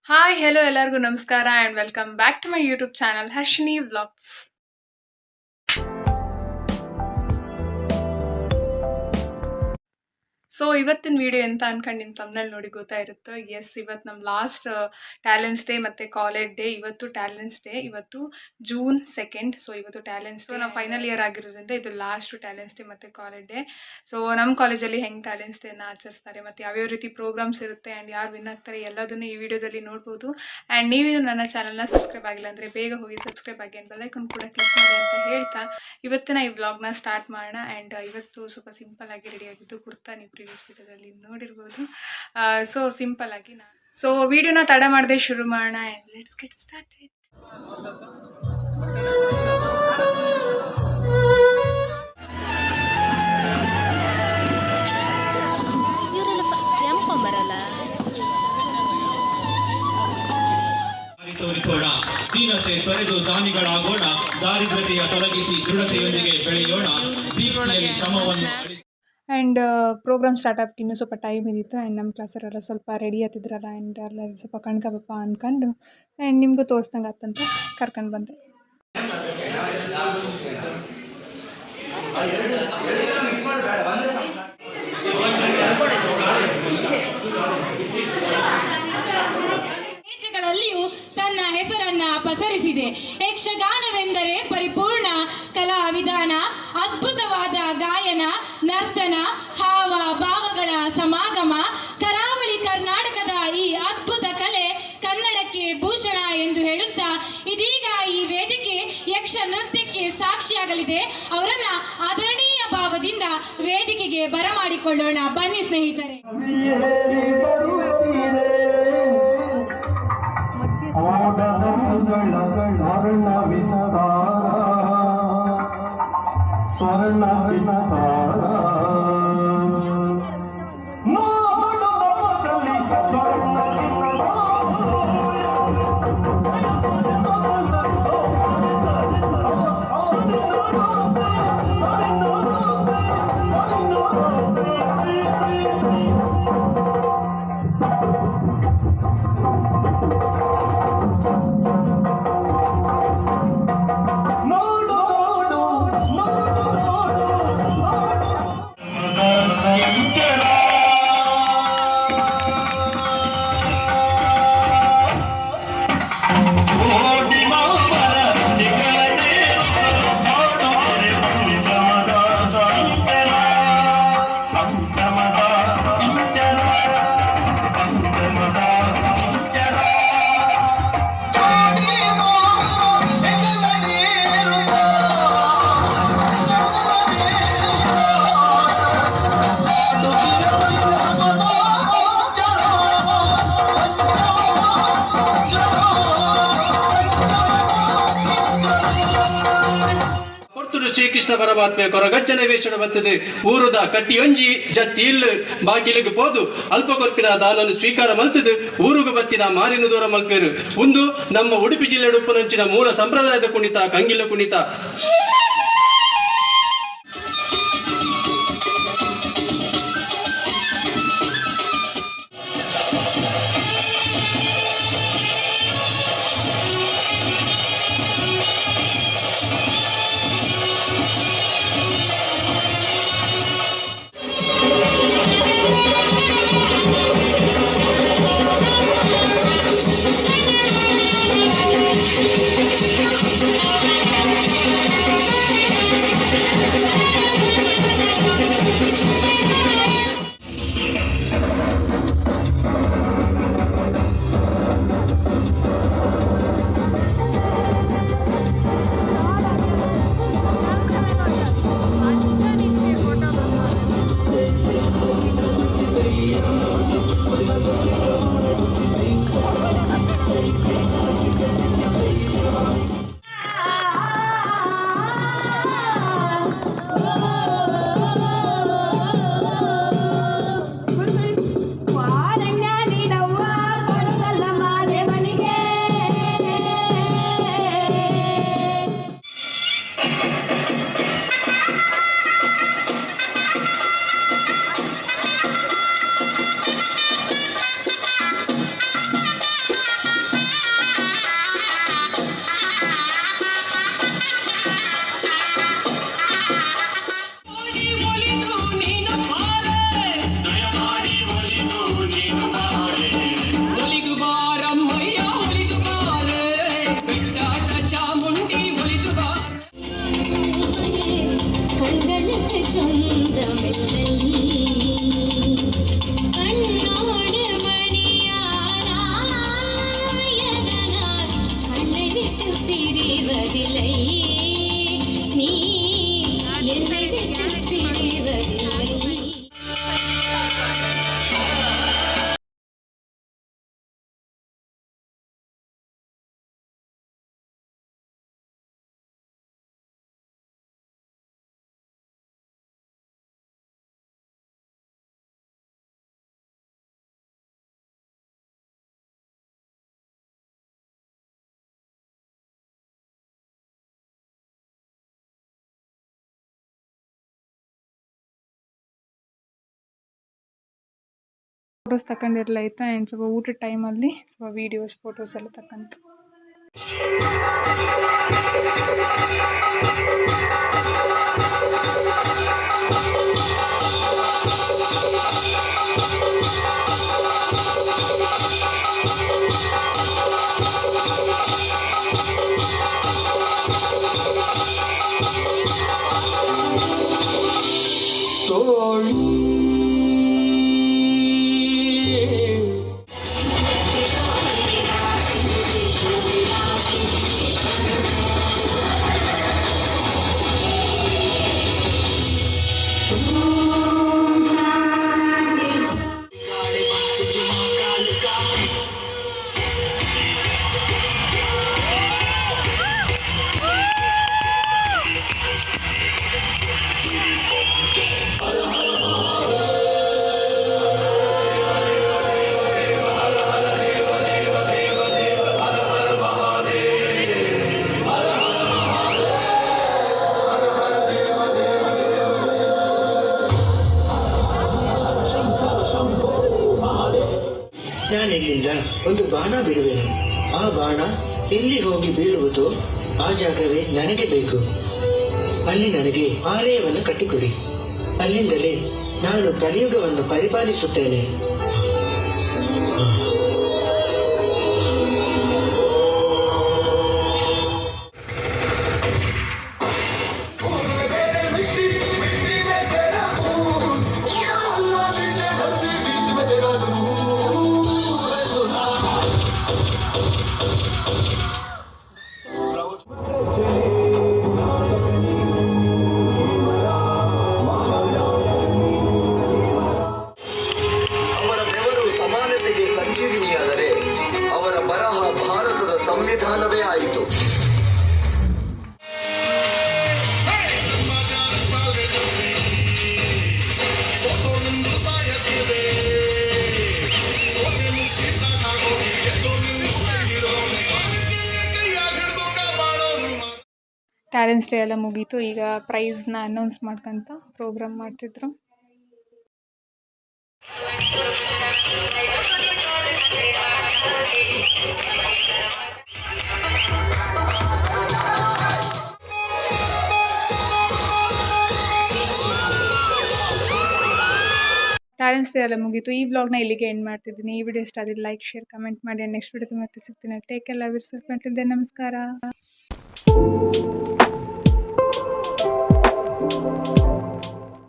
Hi hello ಎಲ್ಲರಿಗೂ ನಮಸ್ಕಾರ and welcome back to my YouTube channel Harshini vlogs. So ಇವತ್ತಿನ video ಎಂತ ಅನ್ಕೊಂಡು ನಿಮ್ಮ ತಮ್ಮನಲ್ಲಿ ನೋಡಿ ಗೊತ್ತಾಯಿರುತ್ತೆ. ಎಸ್, ಇವತ್ತು ನಮ್ಮ ಲಾಸ್ಟ್ ಟ್ಯಾಲೆಂಟ್ಸ್ ಡೇ ಮತ್ತು ಕಾಲೇಜ್ ಡೇ. ಇವತ್ತು ಟ್ಯಾಲೆಂಟ್ಸ್ ಡೇ, ಇವತ್ತು June 2. ಸೊ ಇವತ್ತು ಟ್ಯಾಲೆಂಟ್ಸ್ ಡೇ. ನಾವು ಫೈನಲ್ ಇಯರ್ ಆಗಿರೋದ್ರಿಂದ ಇದು ಲಾಸ್ಟ್ ಟ್ಯಾಲೆಂಟ್ಸ್ ಡೇ ಮತ್ತು ಕಾಲೇಜ್ ಡೇ. ಸೊ ನಮ್ಮ ಕಾಲೇಜಲ್ಲಿ ಹೆಂಗೆ ಟ್ಯಾಲೆಂಟ್ಸ್ ಡೇನ ಆಚರಿಸ್ತಾರೆ ಮತ್ತು ಯಾವ್ಯಾವ ರೀತಿ ಪ್ರೋಗ್ರಾಮ್ಸ್ ಇರುತ್ತೆ ಆ್ಯಂಡ್ ಯಾರು ವಿನ್ ಆಗ್ತಾರೆ ಎಲ್ಲದನ್ನು ಈ ವಿಡಿಯೋದಲ್ಲಿ ನೋಡ್ಬೋದು. ಆ್ಯಂಡ್ ನೀವೇನು ನನ್ನ ಚಾನಲ್ನ ಸಬ್ಸ್ಕ್ರೈಬ್ ಆಗಿಲ್ಲ ಅಂದರೆ ಬೇಗ ಹೋಗಿ ಸಬ್ಸ್ಕ್ರೈಬ್ ಆಗಿ ಆ್ಯಂಡ್ ಬೆಲ್ಲೈಕನ್ ಕೂಡ ಕ್ಲಿಕ್ ಮಾಡಿ ಅಂತ ಹೇಳ್ತಾ ಇವತ್ತಿನ ಈ ವ್ಲಾಗ್ನ ಸ್ಟಾರ್ಟ್ ಮಾಡೋಣ. ಆ್ಯಂಡ್ ಇವತ್ತು ಸ್ವಲ್ಪ ಸಿಂಪಲ್ ಆಗಿ ರೆಡಿ ಆಗಿದ್ದು ಕುರ್ತಾ, ನೀವು ಪ್ರೀವಿಯಸ್ ವಿಡಿಯೋದಲ್ಲಿ ನೋಡಿರ್ಬೋದು. ಸೊ ಸಿಂಪಲ್ ಆಗಿ ಸೊ ವಿಡಿಯೋನ ತಡ ಮಾಡದೆ ಶುರು ಮಾಡೋಣ. And let's get started. ತೋರಿಸೋಣ, ದೀನತೆ ತೊರೆದು ದಾನಿಗಳಾಗೋಣ, ದಾರಿದ್ರ್ಯತೆಯ ತೊಲಗಿಸಿ ದೃಢತೆಯೊಂದಿಗೆ ಬೆಳೆಯೋಣ, ದೀಪದಲ್ಲಿ ಶ್ರಮವನ್ನು. ಆ್ಯಂಡ್ ಪ್ರೋಗ್ರಾಮ್ ಸ್ಟಾರ್ಟ್ ಆಗಕ್ಕೆ ಇನ್ನೂ ಸ್ವಲ್ಪ ಟೈಮ್ ಇದ್ದಿತ್ತು. ಆ್ಯಂಡ್ ನಮ್ಮ ಕ್ಲಾಸರೆಲ್ಲ ಸ್ವಲ್ಪ ರೆಡಿ ಆಗ್ತಿದ್ರಲ್ಲ, ಆ್ಯಂಡ್ ಎಲ್ಲ ಸ್ವಲ್ಪ ಕಣ್ಕಬೇಕಪ್ಪ ಅಂದ್ಕೊಂಡು ಆ್ಯಂಡ್ ನಿಮಗೂ ತೋರಿಸ್ದಂಗೆ ಆತಂತ ಕರ್ಕೊಂಡು ಬಂದೆ. ದೇಶಗಳಲ್ಲಿಯೂ ತನ್ನ ಹೆಸರನ್ನ ಪಸರಿಸಿದೆ. ಯಕ್ಷಗಾನವೆಂದರೆ ಪರಿಪೂರ್ಣ ಕಲಾ ವಿಧಾನ, ಅದ್ಭುತವಾದ ಗಾಯನ, ನರ್ತನ, ಹಾವ ಭಾವಗಳ ಸಮಾಗಮ. ಕರಾವಳಿ ಕರ್ನಾಟಕದ ಈ ಅದ್ಭುತ ಕಲೆ ಕನ್ನಡಕ್ಕೆ ಭೂಷಣ ಎಂದು ಹೇಳುತ್ತಾ ಇದೀಗ ಈ ವೇದಿಕೆ ಯಕ್ಷ ನೃತ್ಯಕ್ಕೆ ಸಾಕ್ಷಿಯಾಗಲಿದೆ. ಅವರನ್ನ ಆದರಣೀಯ ಭಾವದಿಂದ ವೇದಿಕೆಗೆ ಬರಮಾಡಿಕೊಳ್ಳೋಣ. ಬನ್ನಿ ಸ್ನೇಹಿತರೆ. ಸ್ವರ್ಣ ಚಿತ್ತಾರ ಶ್ರೀಕೃಷ್ಣ ಪರಮಾತ್ಮೆ ಕೊರಗಜ್ಜನ ವೇಷಣ ಬರ್ತದೆ. ಊರದ ಕಟ್ಟಿಯೊಂಜಿ ಜತ್ತಿಲ್ ಬಾಕಿಲಿಗೆ ಪೋದು ಅಲ್ಪ ಕೊರ್ಪಿನ ದಾನನ್ನು ಸ್ವೀಕಾರ ಮಲ್ತದು ಊರುಗ ಬತ್ತಿನ ಮಾರಿನ ದೂರ ಮಲ್ಪೇರು. ಒಂದು ನಮ್ಮ ಉಡುಪಿ ಜಿಲ್ಲೆ ಉಡುಪುನಂಚಿನ ಮೂಲ ಸಂಪ್ರದಾಯದ ಕುಣಿತ ಕಂಗಿಲ ಕುಣಿತ. ಫೋಟೋಸ್ ತಗೊಂಡಿರಲಾಯ್ತು ಆ್ಯಂಡ್ ಸ್ವಲ್ಪ ಊಟದ ಟೈಮಲ್ಲಿ ಸ್ವಲ್ಪ ವೀಡಿಯೋಸ್ ಫೋಟೋಸ್ ಎಲ್ಲ ತಕ್ಕಂತ. ನಾನಿಲ್ಲಿಂದ ಒಂದು ಬಾಣ ಬಿಡುವೆನು. ಆ ಬಾಣ ಎಲ್ಲಿ ಹೋಗಿ ಬೀಳುವುದೋ ಆ ಜಾಗವೇ ನನಗೆ ಬೇಕು. ಅಲ್ಲಿ ನನಗೆ ಆಲಯವನ್ನು ಕಟ್ಟಿಕೊಡಿ. ಅಲ್ಲಿಂದಲೇ ನಾನು ಕಲಿಯುಗವನ್ನು ಪರಿಪಾಲಿಸುತ್ತೇನೆ. ಅವರ ಬೆವರು ಸಮಾನತೆಗೆ ಸಂಜೀವಿನಿಯಾದರೆ ಅವರ ಬರಹ ಭಾರತದ ಸಂವಿಧಾನವೇ ಆಯಿತು. ಟ್ಯಾಲೆಂಟ್ಸ್ ಡೇ ಎಲ್ಲ ಮುಗೀತು. ಈಗ ಪ್ರೈಸ್ನ ಅನೌನ್ಸ್ ಮಾಡ್ಕೊಂತ ಪ್ರೋಗ್ರಾಮ್ ಮಾಡ್ತಿದ್ರು. ಟ್ಯಾಲೆಂಟ್ಸ್ ಡೇ ಎಲ್ಲ ಮುಗೀತು. ಈ ಬ್ಲಾಗ್ನ ಇಲ್ಲಿಗೆ ಎಂಡ್ ಮಾಡ್ತಿದ್ದೀನಿ. ಈ ವಿಡಿಯೋ ಇಷ್ಟ ಆದರೆ ಲೈಕ್, ಶೇರ್, ಕಮೆಂಟ್ ಮಾಡಿ. ನೆಕ್ಸ್ಟ್ ವಿಡಿಯೋ ಮತ್ತೆ ಸಿಗ್ತೀನಿ. Take care, love yourself until then, ನಮಸ್ಕಾರ.